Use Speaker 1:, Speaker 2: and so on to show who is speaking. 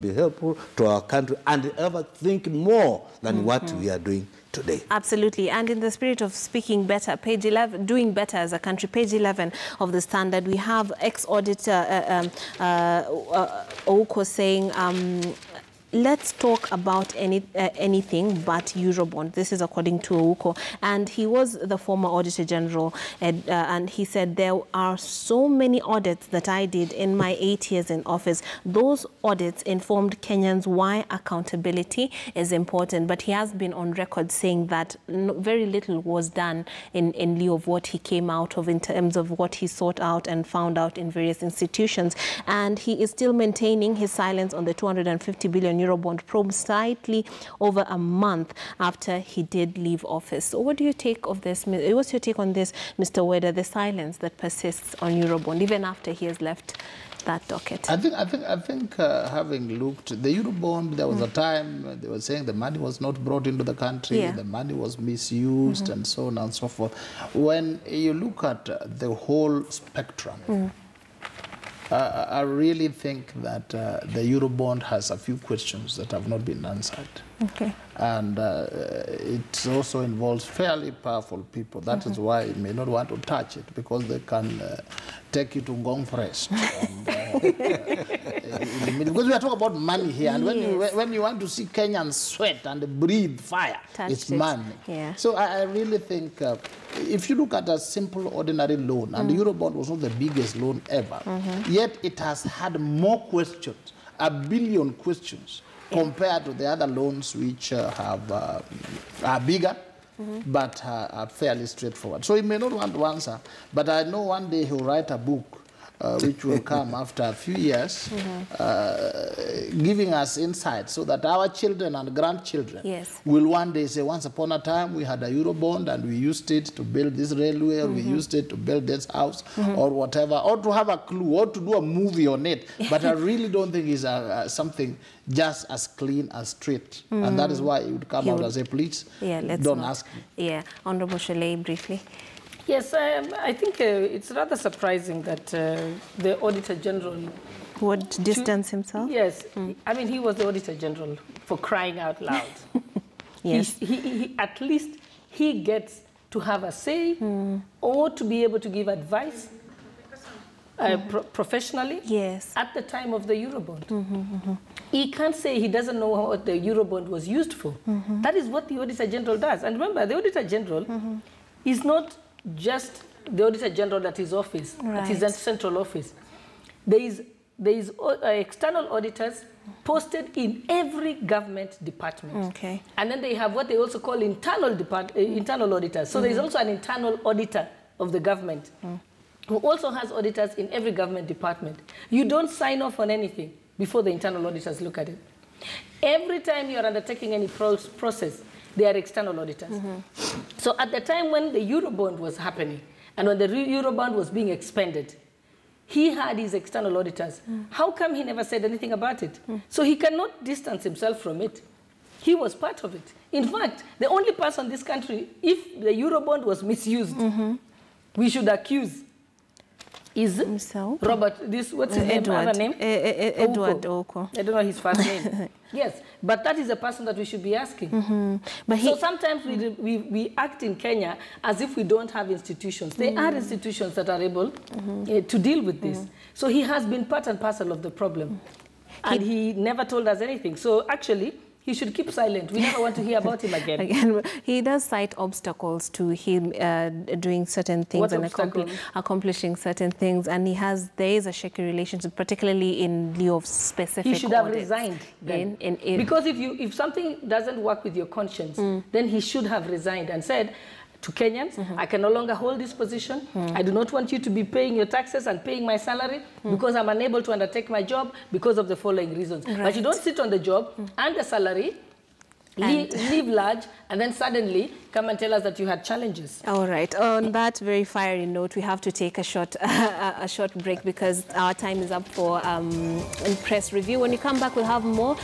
Speaker 1: be helpful to our country and ever think more than what we are doing today. Absolutely. And in the spirit of speaking better, page 11, doing better as a country, page 11 of the Standard, we have ex-auditor Ouko saying, let's talk about anything but Eurobond. This is according to Ouko. And he was the former Auditor General. And he said, there are so many audits that I did in my 8 years in office. Those audits informed Kenyans why accountability is important. But he has been on record saying that very little was done in lieu of what he came out of in terms of what he sought out and found out in various institutions. And he is still maintaining his silence on the 250 billion Eurobond probe slightly over a month after he did leave office. So what do you take of this? What's your take on this, Mr. Weda, the silence that persists on Eurobond even after he has left that docket? I
Speaker 2: think having looked, the Eurobond, there was a time they were saying the money was not brought into the country, the money was misused and so on and so forth. When you look at the whole spectrum, I really think that the Eurobond has a few questions that have not been answered. Okay. And it also involves fairly powerful people. That is why you may not want to touch it, because they can take you to Ngong Forest. Because we are talking about money here, and when you want to see Kenyans sweat and breathe fire, it's money. Yeah. So I really think if you look at a simple, ordinary loan, and the Eurobond was not the biggest loan ever, yet it has had more questions, 1 billion questions, compared to the other loans which are bigger, but are fairly straightforward. So he may not want to answer, but I know one day he'll write a book which will come after a few years, giving us insight so that our children and grandchildren will one day say, once upon a time we had a Eurobond and we used it to build this railway, or we used it to build this house, or whatever, or to have a clue, or to do a movie on it. But I really don't think it's something just as clean as straight. And that is why it would come out as a please, don't ask me.
Speaker 1: Yeah, Honorable Shalay, briefly.
Speaker 3: Yes, I think it's rather surprising that the Auditor General
Speaker 1: would distance himself.
Speaker 3: Yes, I mean, he was the Auditor General, for crying out loud. Yes, he at least he gets to have a say or to be able to give advice professionally. Yes, at the time of the Eurobond. He can't say he doesn't know what the Eurobond was used for. That is what the Auditor General does. And remember, the Auditor General is not just the Auditor General at his office, at his central office. There is external auditors posted in every government department. Okay. And then they have what they also call internal auditors. So there is also an internal auditor of the government who also has auditors in every government department. You don't sign off on anything before the internal auditors look at it. Every time you are undertaking any process, they are external auditors. So at the time when the Eurobond was happening and when the Eurobond was being expended, he had his external auditors. How come he never said anything about it? So he cannot distance himself from it. He was part of it. In fact, the only person in this country, if the Eurobond was misused, we should accuse is Robert, what's his name?
Speaker 1: Edward Ouko.
Speaker 3: I don't know his first name. Yes, but that is the person that we should be asking. But so sometimes we act in Kenya as if we don't have institutions. There are institutions that are able to deal with this. So he has been part and parcel of the problem. And he never told us anything. So actually, he should keep silent. We never want to hear about him again.
Speaker 1: He does cite obstacles to him doing certain things and accomplishing certain things. And there is a shaky relationship, particularly in lieu of specific
Speaker 3: He should have resigned then. Because if something doesn't work with your conscience, then he should have resigned and said to Kenyans, I can no longer hold this position. I do not want you to be paying your taxes and paying my salary because I'm unable to undertake my job because of the following reasons. But you don't sit on the job and the salary, leave large, and then suddenly come and tell us that you had challenges.
Speaker 1: All right. On that very fiery note, we have to take a short break because our time is up for press review. When you come back, we'll have more.